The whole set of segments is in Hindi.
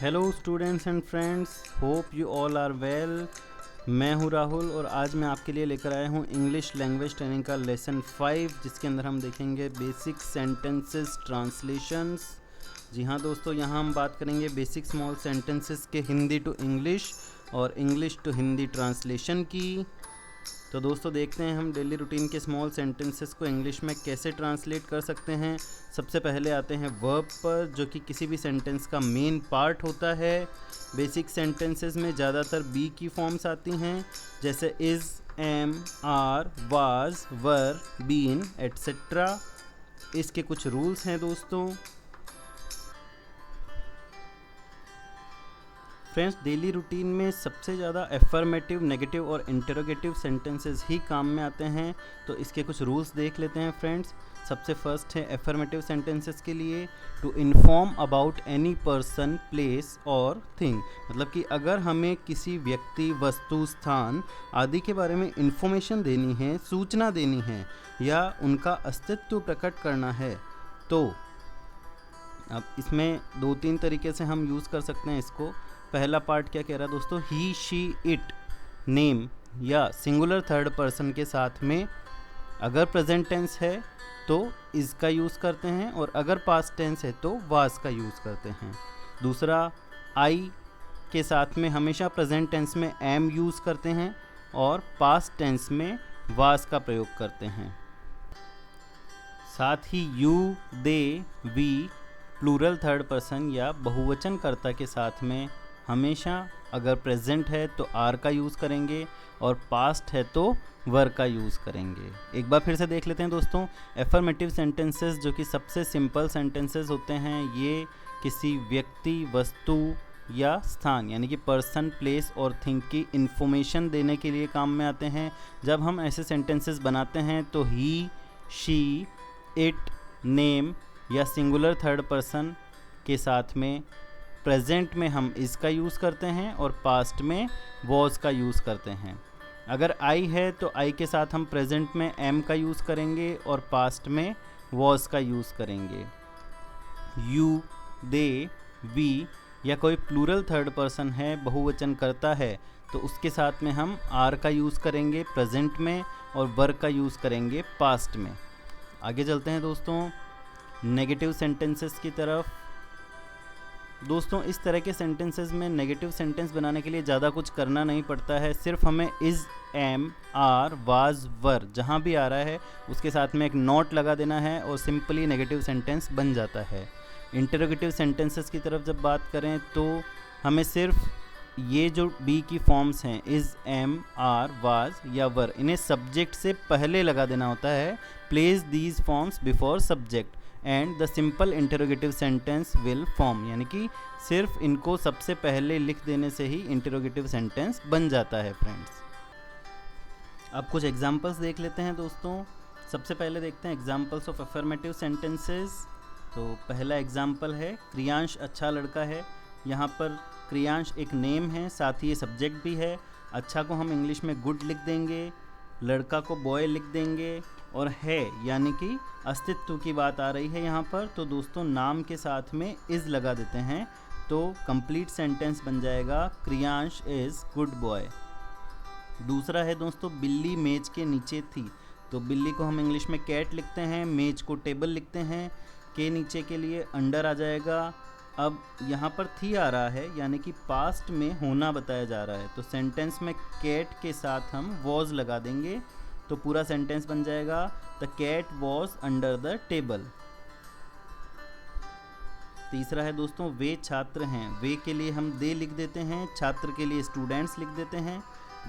Hello students and friends, hope you all are well. मैं हूं राहुल और आज मैं आपके लिए लेकर आया हूं इंग्लिश लैंग्वेज ट्रेनिंग का लेसन 5, जिसके अंदर हम देखेंगे बेसिक सेंटेंसेस ट्रांसलेशंस। जी हाँ दोस्तों, यहाँ हम बात करेंगे बेसिक स्मॉल सेंटेंसेस के हिंदी टू इंग्लिश और इंग्लिश टू हिंदी ट्रांसलेशन की। तो दोस्तों देखते हैं हम डेली रूटीन के स्मॉल सेंटेंसेस को इंग्लिश में कैसे ट्रांसलेट कर सकते हैं। सबसे पहले आते हैं वर्ब पर, जो कि किसी भी सेंटेंस का मेन पार्ट होता है। बेसिक सेंटेंसेस में ज़्यादातर बी की फॉर्म्स आती हैं, जैसे is, am, are, was, were, been etcetera. इसके कुछ रूल्स हैं दोस्तों। फ्रेंड्स, डेली रूटीन में सबसे ज़्यादा एफर्मेटिव, नेगेटिव और इंटरोगेटिव सेंटेंसेस ही काम में आते हैं। तो इसके कुछ रूल्स देख लेते हैं फ्रेंड्स। सबसे फर्स्ट है एफर्मेटिव सेंटेंसेस के लिए, to inform about any person, place और थिंग। मतलब कि अगर हमें किसी व्यक्ति, वस्तु, स्थान आदि के बारे में इंफॉर्मेशन देनी है, सूचना देनी है या उनका अस्तित्व प्रकट करना है, तो अब इसमें 2-3 तरीके से हम यूज़ कर सकते हैं इसको। पहला पार्ट क्या कह रहा है दोस्तों, ही, शी, इट, नेम या सिंगुलर थर्ड पर्सन के साथ में अगर प्रेजेंट टेंस है तो इज़ का यूज़ करते हैं और अगर पास्ट टेंस है तो वाज का यूज़ करते हैं। दूसरा, आई के साथ में हमेशा प्रेजेंट टेंस में एम यूज़ करते हैं और पास्ट टेंस में वाज का प्रयोग करते हैं। साथ ही you, they, we plural third person या बहुवचन कर्ता के साथ में हमेशा अगर प्रेजेंट है तो आर का यूज़ करेंगे और पास्ट है तो वर का यूज़ करेंगे। एक बार फिर से देख लेते हैं दोस्तों। एफर्मेटिव सेंटेंसेस जो कि सबसे सिंपल सेंटेंसेस होते हैं, ये किसी व्यक्ति, वस्तु या स्थान यानी कि पर्सन, प्लेस और थिंग की इन्फॉर्मेशन देने के लिए काम में आते हैं। जब हम ऐसे सेंटेंसेस बनाते हैं तो ही, शी, इट, नेम या सिंगुलर थर्ड पर्सन के साथ में प्रेजेंट में हम इज़ का यूज़ करते हैं और पास्ट में वॉज का यूज़ करते हैं। अगर आई है तो आई के साथ हम प्रेजेंट में एम का यूज़ करेंगे और पास्ट में वॉज का यूज़ करेंगे। यू, दे, वी या कोई प्लूरल थर्ड पर्सन है, बहुवचन करता है, तो उसके साथ में हम आर का यूज़ करेंगे प्रेजेंट में और वर का यूज़ करेंगे पास्ट में। आगे चलते हैं दोस्तों नेगेटिव सेंटेंसेस की तरफ। दोस्तों, इस तरह के सेंटेंसेस में नेगेटिव सेंटेंस बनाने के लिए ज़्यादा कुछ करना नहीं पड़ता है। सिर्फ हमें इज़, एम, आर, वाज, वर जहाँ भी आ रहा है उसके साथ में एक नोट लगा देना है और सिंपली नेगेटिव सेंटेंस बन जाता है। इंटरोगेटिव सेंटेंसेस की तरफ जब बात करें तो हमें सिर्फ ये जो बी की फॉर्म्स हैं, इज़, एम, आर, वाज या वर, इन्हें सब्जेक्ट से पहले लगा देना होता है। Place these forms before subject and the simple interrogative sentence will form. यानी कि सिर्फ इनको सबसे पहले लिख देने से ही इंटरोगेटिव सेंटेंस बन जाता है फ्रेंड्स। अब कुछ एग्जांपल्स देख लेते हैं दोस्तों। सबसे पहले देखते हैं एग्जांपल्स ऑफ अफर्मेटिव सेंटेंसेस। तो पहला एग्जांपल है, क्रियांश अच्छा लड़का है। यहाँ पर क्रियांश एक नेम है, साथ ही ये सब्जेक्ट भी है। अच्छा को हम इंग्लिश में गुड लिख देंगे, लड़का को बॉय लिख देंगे और है यानी कि अस्तित्व की बात आ रही है यहाँ पर, तो दोस्तों नाम के साथ में इज़ लगा देते हैं तो कंप्लीट सेंटेंस बन जाएगा, क्रियांश इज़ गुड बॉय। दूसरा है दोस्तों, बिल्ली मेज के नीचे थी। तो बिल्ली को हम इंग्लिश में कैट लिखते हैं, मेज को टेबल लिखते हैं, के नीचे के लिए अंडर आ जाएगा। अब यहाँ पर थी आ रहा है यानी कि पास्ट में होना बताया जा रहा है, तो सेंटेंस में कैट के साथ हम वॉज लगा देंगे तो पूरा सेंटेंस बन जाएगा, the cat was under the table. तीसरा है दोस्तों, वे छात्र हैं। वे के लिए हम दे लिख देते हैं, छात्र के लिए स्टूडेंट्स लिख देते हैं।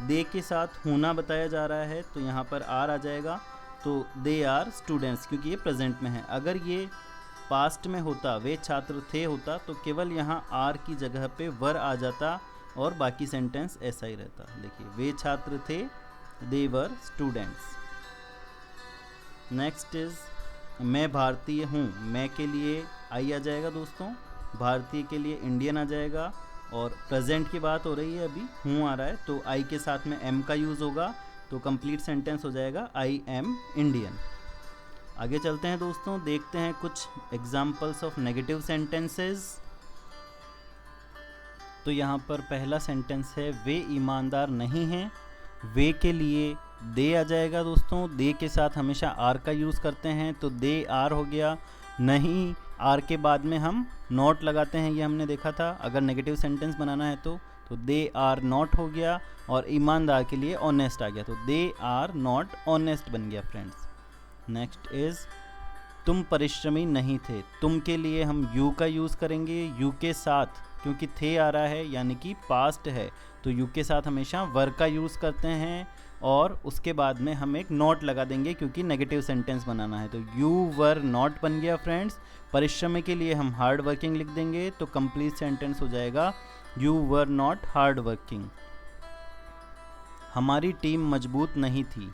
दे के साथ होना बताया जा रहा है तो यहाँ पर आर आ जाएगा, तो दे आर स्टूडेंट्स, क्योंकि ये प्रेजेंट में है। अगर ये पास्ट में होता, वे छात्र थे होता, तो केवल यहाँ आर की जगह पे वर आ जाता और बाकी सेंटेंस ऐसा ही रहता। देखिए, वे छात्र थे, दे वर स्टूडेंट्स। नेक्स्ट इज, मैं भारतीय हूँ। मैं के लिए आई आ जाएगा दोस्तों, भारतीय के लिए इंडियन आ जाएगा और प्रेजेंट की बात हो रही है, अभी हूँ आ रहा है तो आई के साथ में एम का यूज़ होगा तो कंप्लीट सेंटेंस हो जाएगा, आई एम इंडियन। आगे चलते हैं दोस्तों, देखते हैं कुछ एग्जाम्पल्स ऑफ नेगेटिव सेंटेंसेस। तो यहाँ पर पहला सेंटेंस है वे ईमानदार नहीं हैं। वे के लिए दे आ जाएगा दोस्तों, दे के साथ हमेशा आर का यूज़ करते हैं, तो दे आर हो गया। नहीं, आर के बाद में हम नॉट लगाते हैं, ये हमने देखा था अगर नेगेटिव सेंटेंस बनाना है तो दे आर नॉट हो गया। और ईमानदार के लिए ऑनेस्ट आ गया, तो दे आर नॉट ऑनेस्ट बन गया फ्रेंड्स। नेक्स्ट इज़ तुम परिश्रमी नहीं थे। तुम के लिए हम यू का यूज़ करेंगे, यू के साथ, क्योंकि थे आ रहा है यानी कि पास्ट है, तो यू के साथ हमेशा वर का यूज़ करते हैं और उसके बाद में हम एक नॉट लगा देंगे क्योंकि नेगेटिव सेंटेंस बनाना है, तो यू वर नॉट बन गया फ्रेंड्स। परिश्रमी के लिए हम हार्ड वर्किंग लिख देंगे, तो कंप्लीट सेंटेंस हो जाएगा you were not hard working. हमारी टीम मजबूत नहीं थी।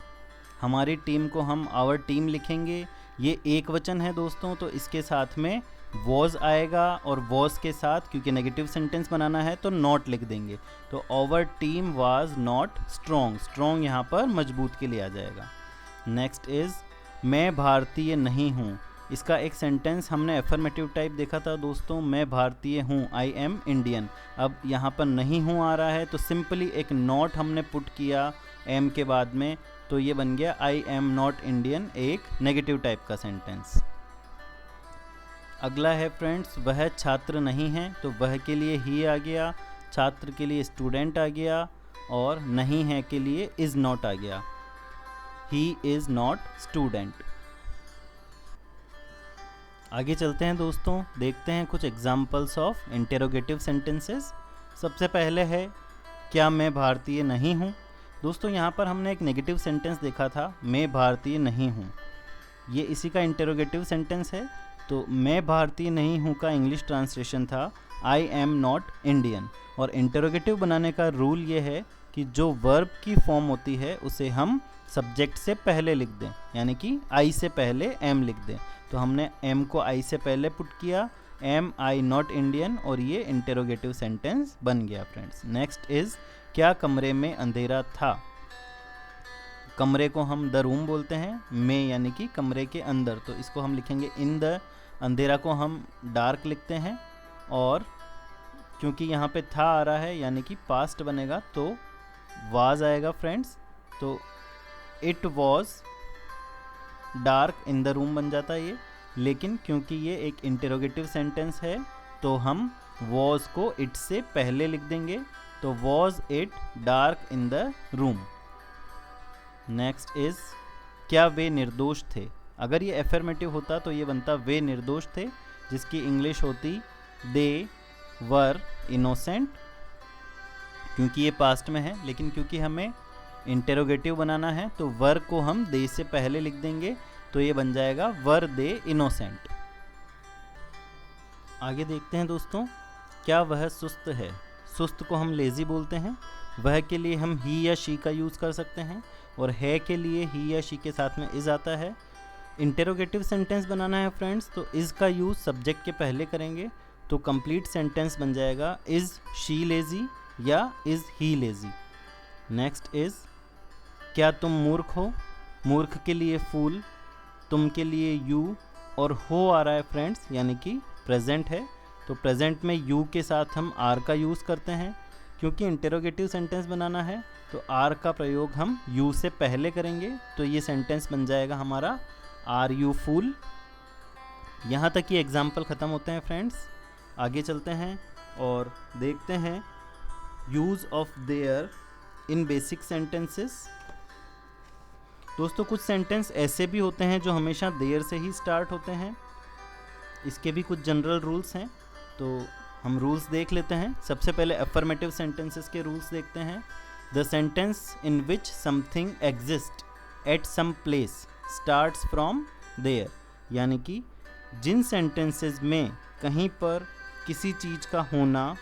हमारी टीम को हम आवर टीम लिखेंगे, ये एक वचन है दोस्तों, तो इसके साथ में वॉज आएगा और वॉज के साथ क्योंकि नेगेटिव सेंटेंस बनाना है तो नॉट लिख देंगे, तो our team was not strong. Strong यहाँ पर मजबूत के लिए आ जाएगा। नेक्स्ट इज़ मैं भारतीय नहीं हूँ। इसका एक सेंटेंस हमने एफर्मेटिव टाइप देखा था दोस्तों, मैं भारतीय हूँ, आई एम इंडियन। अब यहाँ पर नहीं हूँ आ रहा है तो सिंपली एक नॉट हमने पुट किया एम के बाद में, तो ये बन गया आई एम नॉट इंडियन, एक नेगेटिव टाइप का सेंटेंस। अगला है फ्रेंड्स वह छात्र नहीं है, तो वह के लिए ही आ गया, छात्र के लिए स्टूडेंट आ गया और नहीं है के लिए इज़ नॉट आ गया, ही इज़ नॉट स्टूडेंट। आगे चलते हैं दोस्तों, देखते हैं कुछ एग्जाम्पल्स ऑफ इंटेरोगेटिव सेंटेंसेस। सबसे पहले है क्या मैं भारतीय नहीं हूँ। दोस्तों यहाँ पर हमने एक नेगेटिव सेंटेंस देखा था, मैं भारतीय नहीं हूँ, ये इसी का इंटेरोगेटिव सेंटेंस है। तो मैं भारतीय नहीं हूँ का इंग्लिश ट्रांसलेशन था आई एम नॉट इंडियन। और इंटेरोगेटिव बनाने का रूल ये है कि जो वर्ब की फॉर्म होती है उसे हम सब्जेक्ट से पहले लिख दें, यानी कि आई से पहले एम लिख दें। तो हमने एम को आई से पहले पुट किया, एम आई नॉट इंडियन, और ये इंटेरोगेटिव सेंटेंस बन गया फ्रेंड्स। नेक्स्ट इज़ क्या कमरे में अंधेरा था। कमरे को हम द रूम बोलते हैं, में यानी कि कमरे के अंदर, तो इसको हम लिखेंगे इन द। अंधेरा को हम डार्क लिखते हैं और क्योंकि यहाँ पे था आ रहा है यानी कि पास्ट बनेगा तो वाज आएगा फ्रेंड्स, तो it was dark in the room बन जाता है ये। लेकिन क्योंकि ये एक इंटेरोगेटिव सेंटेंस है तो हम वॉज को इट से पहले लिख देंगे, तो was it dark in the room. Next is क्या वे निर्दोष थे। अगर ये एफर्मेटिव होता तो ये बनता वे निर्दोष थे, जिसकी इंग्लिश होती दे वर इनोसेंट, क्योंकि ये पास्ट में है। लेकिन क्योंकि हमें इंटेरोगेटिव बनाना है तो वर को हम दे से पहले लिख देंगे, तो ये बन जाएगा वर दे इनोसेंट। आगे देखते हैं दोस्तों, क्या वह सुस्त है। सुस्त को हम लेज़ी बोलते हैं। वह के लिए हम ही या शी का यूज़ कर सकते हैं और है के लिए ही या शी के साथ में इज़ आता है। इंटेरोगेटिव सेंटेंस बनाना है फ्रेंड्स तो इज़ का यूज़ सब्जेक्ट के पहले करेंगे, तो कंप्लीट सेंटेंस बन जाएगा इज़ शी लेज़ी या is he lazy. Next is क्या तुम मूर्ख हो। मूर्ख के लिए फूल, तुम के लिए यू और हो आ रहा है फ्रेंड्स, यानी कि प्रेजेंट है, तो प्रेजेंट में यू के साथ हम आर का यूज़ करते हैं। क्योंकि इंटेरोगेटिव सेंटेंस बनाना है तो आर का प्रयोग हम यू से पहले करेंगे, तो ये सेंटेंस बन जाएगा हमारा आर यू फूल। यहाँ तक ये एग्जाम्पल ख़त्म होते हैं फ्रेंड्स। आगे चलते हैं और देखते हैं use of there in basic sentences. दोस्तों कुछ सेंटेंस ऐसे भी होते हैं जो हमेशा देयर से ही स्टार्ट होते हैं, इसके भी कुछ जनरल रूल्स हैं, तो हम रूल्स देख लेते हैं। सबसे पहले अफर्मेटिव सेंटेंसेस के रूल्स देखते हैं। The sentence in which something exist at some place starts from there, यानी कि जिन सेंटेंसेस में कहीं पर किसी चीज़ का होना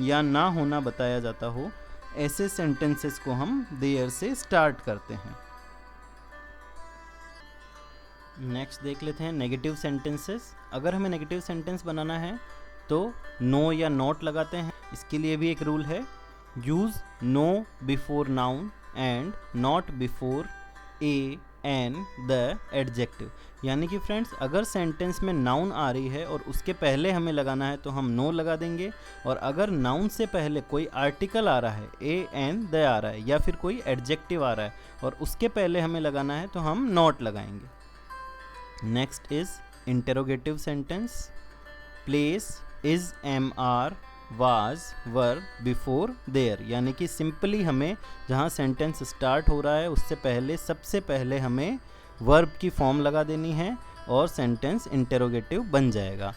या ना होना बताया जाता हो, ऐसे सेंटेंसेस को हम देयर से स्टार्ट करते हैं। नेक्स्ट देख लेते हैं नेगेटिव सेंटेंसेस। अगर हमें नेगेटिव सेंटेंस बनाना है तो नो या नॉट लगाते हैं। इसके लिए भी एक रूल है, use no before noun and not before a and the adjective. यानी कि फ्रेंड्स अगर सेंटेंस में नाउन आ रही है और उसके पहले हमें लगाना है तो हम नो लगा देंगे, और अगर नाउन से पहले कोई आर्टिकल आ रहा है, ए एंड द आ रहा है, या फिर कोई एडजेक्टिव आ रहा है और उसके पहले हमें लगाना है तो हम नॉट लगाएंगे। Next is interrogative sentence. Place is am are was were before there. यानी कि सिंपली हमें जहाँ सेंटेंस स्टार्ट हो रहा है उससे पहले सबसे पहले हमें वर्ब की फॉर्म लगा देनी है और सेंटेंस इंटेरोगेटिव बन जाएगा।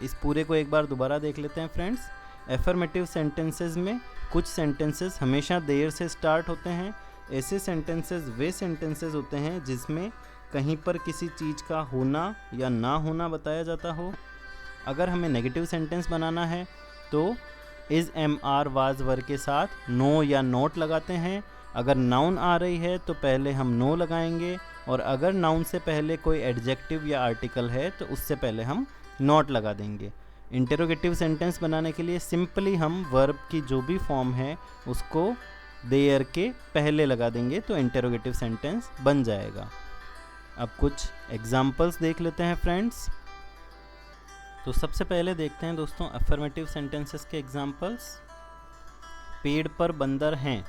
इस पूरे को एक बार दोबारा देख लेते हैं फ्रेंड्स। एफर्मेटिव सेंटेंसेस में कुछ सेंटेंसेस हमेशा देयर से स्टार्ट होते हैं। ऐसे सेंटेंसेस वे सेंटेंसेस होते हैं जिसमें कहीं पर किसी चीज़ का होना या ना होना बताया जाता हो। अगर हमें नेगेटिव सेंटेंस बनाना है तो is am are was were के साथ नो या नोट लगाते हैं। अगर नाउन आ रही है तो पहले हम नो लगाएंगे, और अगर नाउन से पहले कोई एडजेक्टिव या आर्टिकल है तो उससे पहले हम नॉट लगा देंगे। इंटेरोगेटिव सेंटेंस बनाने के लिए सिंपली हम वर्ब की जो भी फॉर्म है उसको देयर के पहले लगा देंगे तो इंटेरोगेटिव सेंटेंस बन जाएगा। अब कुछ एग्जाम्पल्स देख लेते हैं फ्रेंड्स। तो सबसे पहले देखते हैं दोस्तों अफर्मेटिव सेंटेंसेस के एग्जाम्पल्स। पेड़ पर बंदर हैं।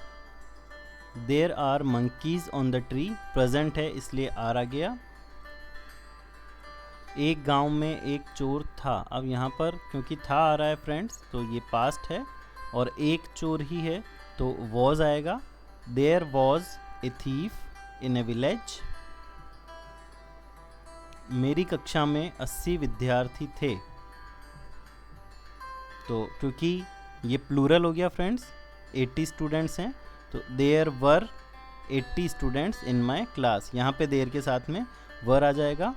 There are monkeys on the tree. Present है इसलिए आर आ गया। एक गांव में एक चोर था। अब यहाँ पर क्योंकि था आ रहा है फ्रेंड्स तो ये पास्ट है और एक चोर ही है तो वॉज आएगा। There was a thief in a village. मेरी कक्षा में 80 विद्यार्थी थे। तो क्योंकि ये प्लूरल हो गया फ्रेंड्स, 80 स्टूडेंट्स हैं तो there were 80 students in my class. यहाँ पे देयर के साथ में वर आ जाएगा।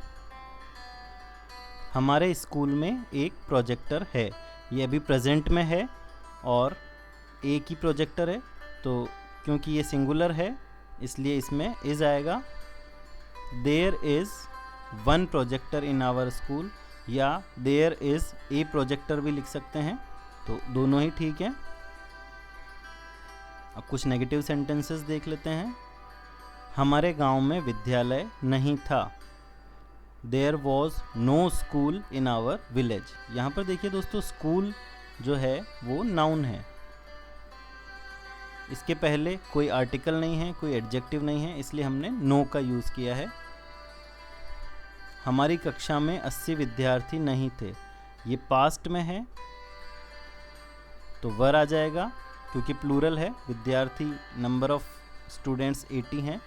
हमारे स्कूल में एक प्रोजेक्टर है। ये अभी प्रेजेंट में है और एक ही प्रोजेक्टर है तो क्योंकि ये सिंगुलर है इसलिए इसमें इज़ आएगा। There is one projector in our school, या देयर इज़ ए प्रोजेक्टर भी लिख सकते हैं, तो दोनों ही ठीक है। अब कुछ नेगेटिव सेंटेंसेस देख लेते हैं। हमारे गांव में विद्यालय नहीं था। There was no school in our village. यहाँ पर देखिए दोस्तों स्कूल जो है वो नाउन है, इसके पहले कोई आर्टिकल नहीं है, कोई एडजेक्टिव नहीं है, इसलिए हमने नो का यूज़ किया है। हमारी कक्षा में 80 विद्यार्थी नहीं थे। ये पास्ट में है तो वर आ जाएगा क्योंकि प्लूरल है। विद्यार्थी नंबर ऑफ स्टूडेंट्स 80 हैं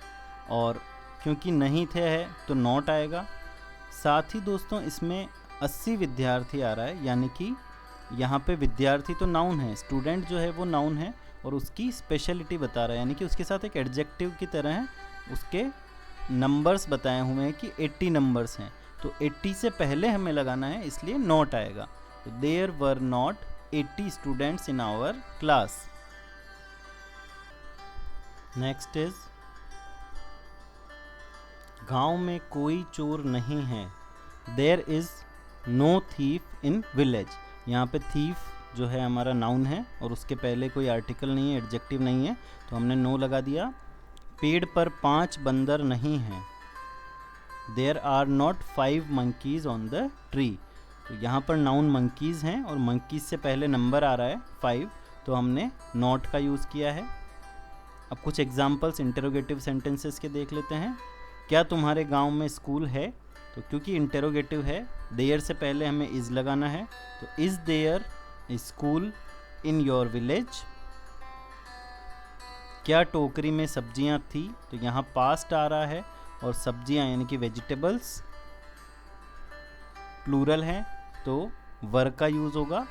और क्योंकि नहीं थे है तो नॉट आएगा। साथ ही दोस्तों इसमें 80 विद्यार्थी आ रहा है, यानी कि यहाँ पे विद्यार्थी तो नाउन है, स्टूडेंट जो है वो नाउन है और उसकी स्पेशलिटी बता रहा है, यानी कि उसके साथ एक एडजेक्टिव की तरह है। उसके नंबर्स बताए हुए हैं कि 80 नंबर्स हैं तो 80 से पहले हमें लगाना है इसलिए नॉट आएगा। तो there were not 80 students in our class. Next is गांव में कोई चोर नहीं है। There is no thief in village. यहाँ पे थीफ जो है हमारा नाउन है और उसके पहले कोई आर्टिकल नहीं है, एडजेक्टिव नहीं है, तो हमने नो लगा दिया। पेड़ पर 5 बंदर नहीं हैं। There are not 5 monkeys on the tree. तो यहाँ पर नाउन मंकीज़ हैं और मंकीज़ से पहले नंबर आ रहा है 5, तो हमने नॉट का यूज़ किया है। अब कुछ एग्जाम्पल्स इंटेरोगेटिव सेंटेंसेस के देख लेते हैं। क्या तुम्हारे गांव में स्कूल है? तो क्योंकि इंटेरोगेटिव है देयर से पहले हमें इज़ लगाना है, तो is there school in your village. क्या टोकरी में सब्जियां थी? तो यहाँ पास्ट आ रहा है और सब्जियां यानी कि वेजिटेबल्स प्लूरल है तो वर का यूज़ होगा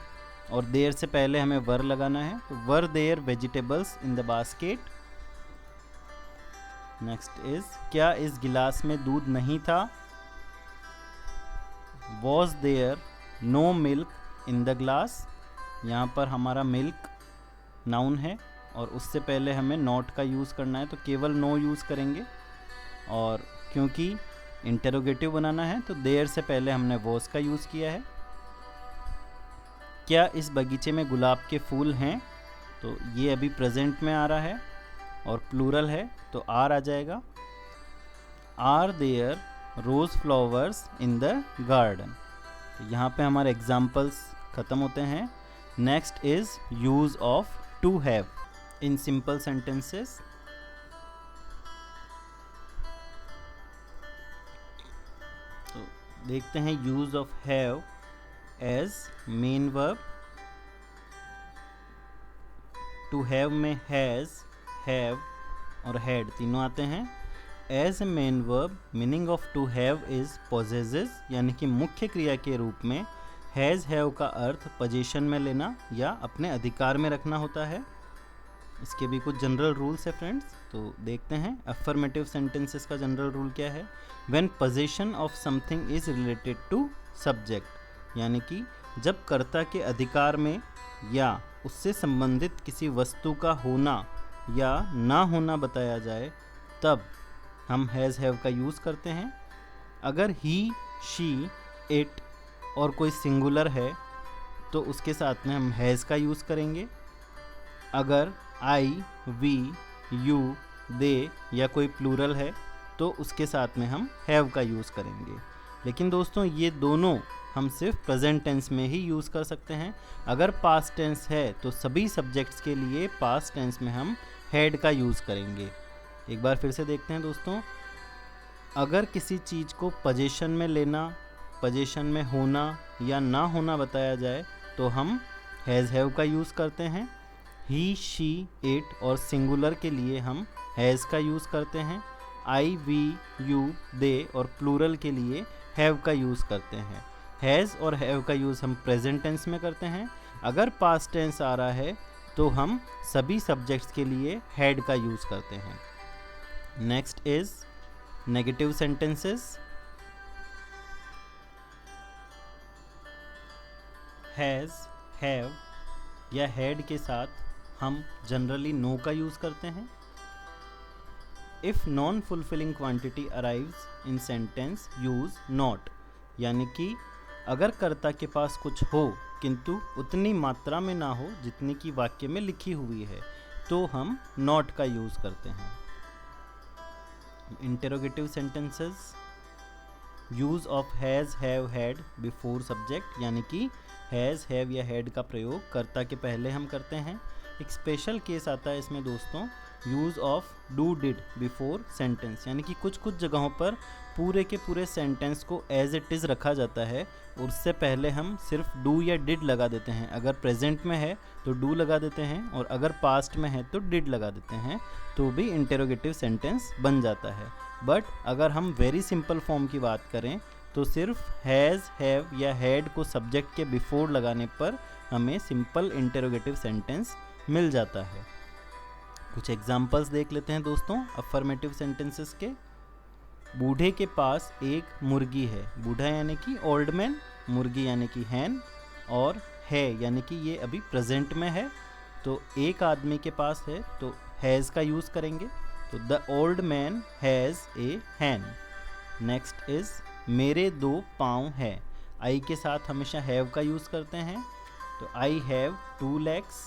और देयर से पहले हमें वर लगाना है, तो were there vegetables in the basket. Next is क्या इस गिलास में दूध नहीं था? Was there no milk in the glass. यहाँ पर हमारा मिल्क नाउन है और उससे पहले हमें नॉट का यूज़ करना है तो केवल नो यूज़ करेंगे, और क्योंकि इंटेरोगेटिव बनाना है तो देयर से पहले हमने वॉज का यूज़ किया है। क्या इस बगीचे में गुलाब के फूल हैं? तो ये अभी प्रेजेंट में आ रहा है और प्लूरल है तो आर आ जाएगा। Are there rose flowers in the garden. तो यहाँ पे हमारे एग्जाम्पल्स ख़त्म होते हैं। Next is use of to have in simple sentences. तो देखते हैं use of have as main verb. To have में हैज़, हैव और हैड तीनों आते हैं। As a main verb meaning of to have is possesses, यानी कि मुख्य क्रिया के रूप में हैज़ हैव का अर्थ पोजीशन में लेना या अपने अधिकार में रखना होता है। इसके भी कुछ जनरल रूल्स है फ्रेंड्स, तो देखते हैं। अफर्मेटिव सेंटेंसेस का जनरल रूल क्या है? When position of something is related to subject, यानी कि जब कर्ता के अधिकार में या उससे संबंधित किसी वस्तु का होना या ना होना बताया जाए, तब हम हैज़ हैव का यूज़ करते हैं। अगर ही, शी, इट और कोई सिंगुलर है तो उसके साथ में हम हैज़ का यूज़ करेंगे। अगर आई, वी, यू, दे या कोई प्लूरल है तो उसके साथ में हम हैव का यूज़ करेंगे। लेकिन दोस्तों ये दोनों हम सिर्फ प्रेजेंट टेंस में ही यूज़ कर सकते हैं। अगर पास्ट टेंस है तो सभी सब्जेक्ट्स के लिए पास्ट टेंस में हम हैड का यूज़ करेंगे। एक बार फिर से देखते हैं दोस्तों। अगर किसी चीज़ को पोजीशन में लेना, पोजीशन में होना या ना होना बताया जाए तो हम हैज़ हैव का यूज़ करते हैं। ही, शी, इट और सिंगुलर के लिए हम हैज़ का यूज़ करते हैं। आई, वी, यू, दे और प्लूरल के लिए हैव का यूज़ करते हैं। हैज़ और हैव का यूज़ हम प्रेजेंट टेंस में करते हैं। अगर पास्ट टेंस आ रहा है तो हम सभी सब्जेक्ट्स के लिए हैड का यूज़ करते हैं। Next is negative sentences. Has, have या हैड के साथ हम जनरली नो का यूज़ करते हैं। If non fulfilling quantity arrives in sentence use not, यानी कि अगर कर्ता के पास कुछ हो किंतु उतनी मात्रा में ना हो जितनी कि वाक्य में लिखी हुई है तो हम नॉट का यूज़ करते हैं। Interrogative sentences. Use of has, have, had before subject, यानी कि हैज़, हैव या हैड का प्रयोग कर्ता के पहले हम करते हैं। एक स्पेशल केस आता है इसमें दोस्तों, use of do, did before sentence, यानी कि कुछ कुछ जगहों पर पूरे के पूरे सेंटेंस को एज इट इज़ रखा जाता है और उससे पहले हम सिर्फ डू या डिड लगा देते हैं। अगर प्रेजेंट में है तो डू लगा देते हैं और अगर पास्ट में है तो डिड लगा देते हैं, तो भी इंटेरोगेटिव सेंटेंस बन जाता है। बट अगर हम वेरी सिंपल फॉर्म की बात करें तो सिर्फ हैज़, हैव या हैड को सब्जेक्ट के बिफोर लगाने पर हमें सिंपल इंटेरोगेटिव सेंटेंस मिल जाता है। कुछ एग्जाम्पल्स देख लेते हैं दोस्तों अफर्मेटिव सेंटेंसेस के। बूढ़े के पास एक मुर्गी है। बूढ़ा यानी कि ओल्ड मैन, मुर्गी यानी कि हैन और है यानी कि ये अभी प्रेजेंट में है। तो एक आदमी के पास है तो हैज़ का यूज़ करेंगे। तो the old man has a hen. Next is मेरे 2 पाँव है। आई के साथ हमेशा हैव का यूज़ करते हैं, तो I have 2 legs।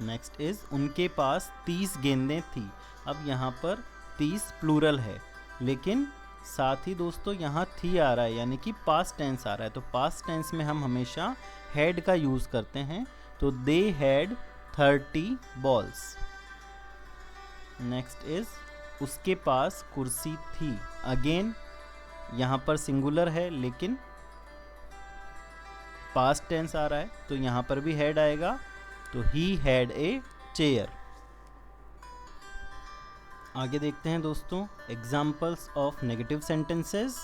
Next is उनके पास 30 गेंदें थी। अब यहाँ पर 30 प्लूरल है, लेकिन साथ ही दोस्तों यहाँ थी आ रहा है यानी कि पास्ट टेंस आ रहा है, तो पास्ट टेंस में हम हमेशा हैड का यूज़ करते हैं। तो they had 30 balls। Next is उसके पास कुर्सी थी। अगेन यहाँ पर सिंगुलर है लेकिन पास्ट टेंस आ रहा है, तो यहाँ पर भी हैड आएगा। तो ही हैड ए चेयर। आगे देखते हैं दोस्तों एग्जाम्पल्स ऑफ नेगेटिव सेंटेंसेस।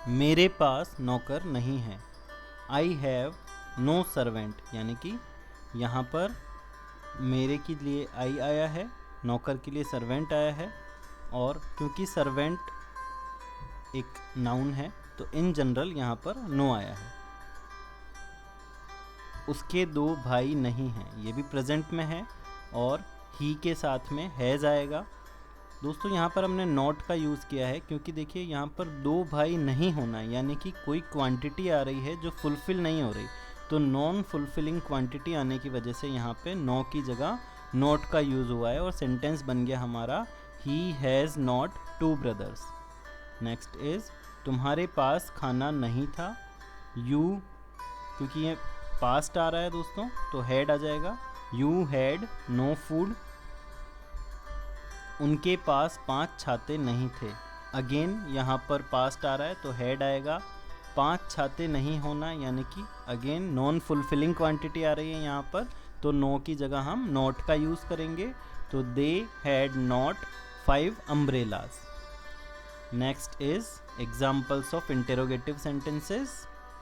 मेरे पास नौकर नहीं है। आई हैव नो सर्वेंट, यानी कि यहाँ पर मेरे के लिए आई आया है, नौकर के लिए सर्वेंट आया है, और क्योंकि सर्वेंट एक नाउन है तो इन जनरल यहाँ पर नो आया है। उसके 2 भाई नहीं हैं, ये भी प्रेजेंट में है और ही के साथ में हैज़ आएगा। दोस्तों यहाँ पर हमने नॉट का यूज़ किया है क्योंकि देखिए यहाँ पर 2 भाई नहीं होना, यानी कि कोई क्वांटिटी आ रही है जो फुलफ़िल नहीं हो रही, तो नॉन फुलफिलिंग क्वांटिटी आने की वजह से यहाँ पे नो की जगह नॉट का यूज़ हुआ है और सेंटेंस बन गया हमारा he has not two brothers. Next is तुम्हारे पास खाना नहीं था, you, क्योंकि ये पास्ट आ रहा है दोस्तों तो हैड आ जाएगा, you had no food. उनके पास 5 छाते नहीं थे, अगेन यहाँ पर पास्ट आ रहा है तो हैड आएगा. 5 छाते नहीं होना यानी कि अगेन नॉन फुलफिलिंग क्वांटिटी आ रही है यहाँ पर, तो नो की जगह हम नॉट का यूज़ करेंगे. तो they had not 5 umbrellas. Next is examples of interrogative sentences.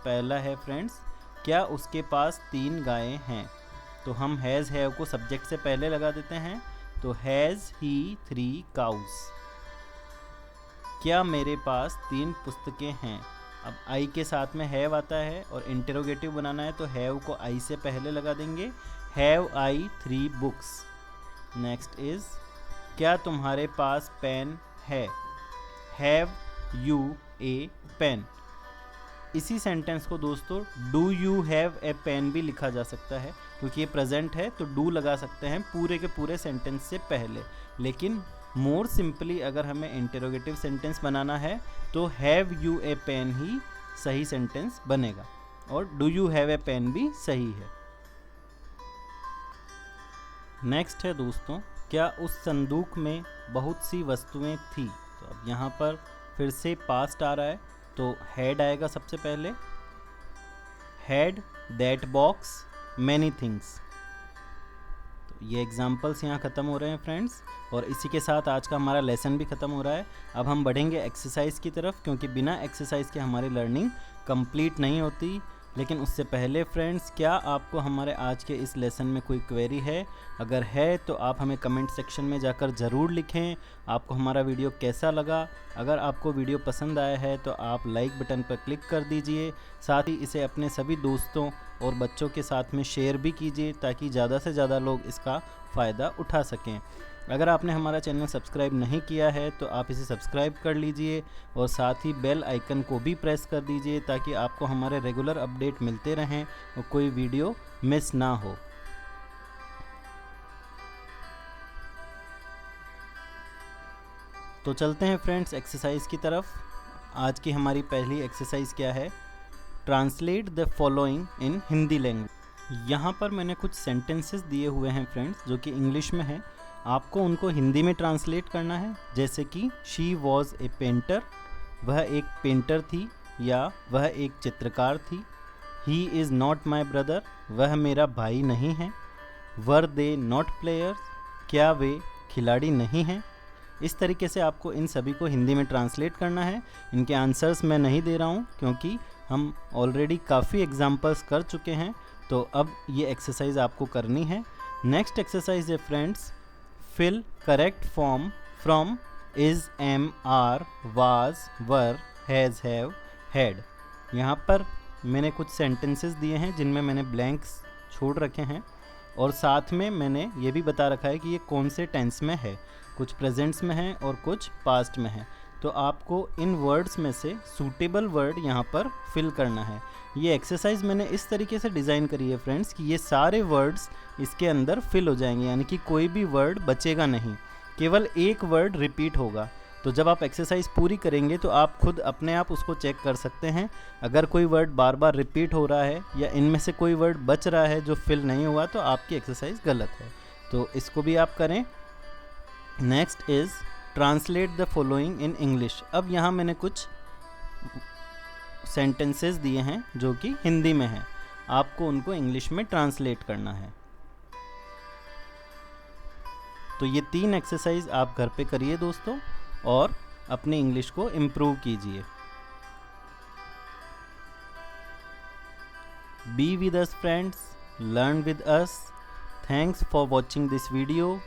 पहला है फ्रेंड्स, क्या उसके पास 3 गायें हैं. तो हम हैज़ हैव को सब्जेक्ट से पहले लगा देते हैं, तो हैज़ ही 3 काउज. क्या मेरे पास 3 पुस्तकें हैं. अब आई के साथ में हैव आता है और इंटेरोगेटिव बनाना है तो हैव को आई से पहले लगा देंगे, have I 3 books. Next is, क्या तुम्हारे पास पेन है. Have you a pen. इसी सेंटेंस को दोस्तों do you have a pen भी लिखा जा सकता है, क्योंकि ये प्रेजेंट है तो डू लगा सकते हैं पूरे के पूरे सेंटेंस से पहले. लेकिन मोर सिंपली अगर हमें इंटेरोगेटिव सेंटेंस बनाना है तो हैव यू ए पेन ही सही सेंटेंस बनेगा और do you have a pen भी सही है. नेक्स्ट है दोस्तों, क्या उस संदूक में बहुत सी वस्तुएं थी. तो अब यहाँ पर फिर से पास्ट आ रहा है तो हैड आएगा सबसे पहले, had that box many things. तो ये एग्जाम्पल्स यहाँ ख़त्म हो रहे हैं फ्रेंड्स, और इसी के साथ आज का हमारा लेसन भी ख़त्म हो रहा है. अब हम बढ़ेंगे एक्सरसाइज की तरफ, क्योंकि बिना एक्सरसाइज के हमारी लर्निंग कंप्लीट नहीं होती. लेकिन उससे पहले फ्रेंड्स, क्या आपको हमारे आज के इस लेसन में कोई क्वेरी है. अगर है तो आप हमें कमेंट सेक्शन में जाकर ज़रूर लिखें आपको हमारा वीडियो कैसा लगा. अगर आपको वीडियो पसंद आया है तो आप लाइक बटन पर क्लिक कर दीजिए. साथ ही इसे अपने सभी दोस्तों और बच्चों के साथ में शेयर भी कीजिए ताकि ज़्यादा से ज़्यादा लोग इसका फ़ायदा उठा सकें. अगर आपने हमारा चैनल सब्सक्राइब नहीं किया है तो आप इसे सब्सक्राइब कर लीजिए और साथ ही बेल आइकन को भी प्रेस कर दीजिए ताकि आपको हमारे रेगुलर अपडेट मिलते रहें और कोई वीडियो मिस ना हो. तो चलते हैं फ्रेंड्स एक्सरसाइज की तरफ. आज की हमारी पहली एक्सरसाइज क्या है, translate the following in Hindi language. यहाँ पर मैंने कुछ सेंटेंसेस दिए हुए हैं फ्रेंड्स जो कि इंग्लिश में हैं, आपको उनको हिंदी में ट्रांसलेट करना है. जैसे कि शी वॉज ए पेंटर, वह एक पेंटर थी या वह एक चित्रकार थी. He is not my brother, वह मेरा भाई नहीं है. वर दे नॉट प्लेयर्स, क्या वे खिलाड़ी नहीं हैं. इस तरीके से आपको इन सभी को हिंदी में ट्रांसलेट करना है. इनके आंसर्स मैं नहीं दे रहा हूँ क्योंकि हम ऑलरेडी काफ़ी एग्जाम्पल्स कर चुके हैं, तो अब ये एक्सरसाइज आपको करनी है. नेक्स्ट एक्सरसाइज है friends, fill correct form from is, am, are, was, were, has, have, had. यहाँ पर मैंने कुछ सेंटेंसेस दिए हैं जिनमें मैंने ब्लैंक्स छोड़ रखे हैं और साथ में मैंने ये भी बता रखा है कि ये कौन से टेंस में है. कुछ प्रेजेंट्स में है और कुछ पास्ट में है. तो आपको इन वर्ड्स में से सूटेबल वर्ड यहाँ पर फिल करना है. ये एक्सरसाइज मैंने इस तरीके से डिज़ाइन करी है फ्रेंड्स कि ये सारे वर्ड्स इसके अंदर फिल हो जाएंगे, यानी कि कोई भी वर्ड बचेगा नहीं, केवल एक वर्ड रिपीट होगा. तो जब आप एक्सरसाइज पूरी करेंगे तो आप खुद अपने आप उसको चेक कर सकते हैं. अगर कोई वर्ड बार बार रिपीट हो रहा है या इनमें से कोई वर्ड बच रहा है जो फिल नहीं हुआ तो आपकी एक्सरसाइज गलत है. तो इसको भी आप करें. Next is translate the following in English. अब यहाँ मैंने कुछ सेंटेंसेस दिए हैं जो कि हिंदी में हैं, आपको उनको इंग्लिश में ट्रांसलेट करना है. तो ये 3 एक्सरसाइज आप घर पे करिए दोस्तों और अपनी इंग्लिश को इम्प्रूव कीजिए. Be with us friends, learn with us. Thanks for watching this video.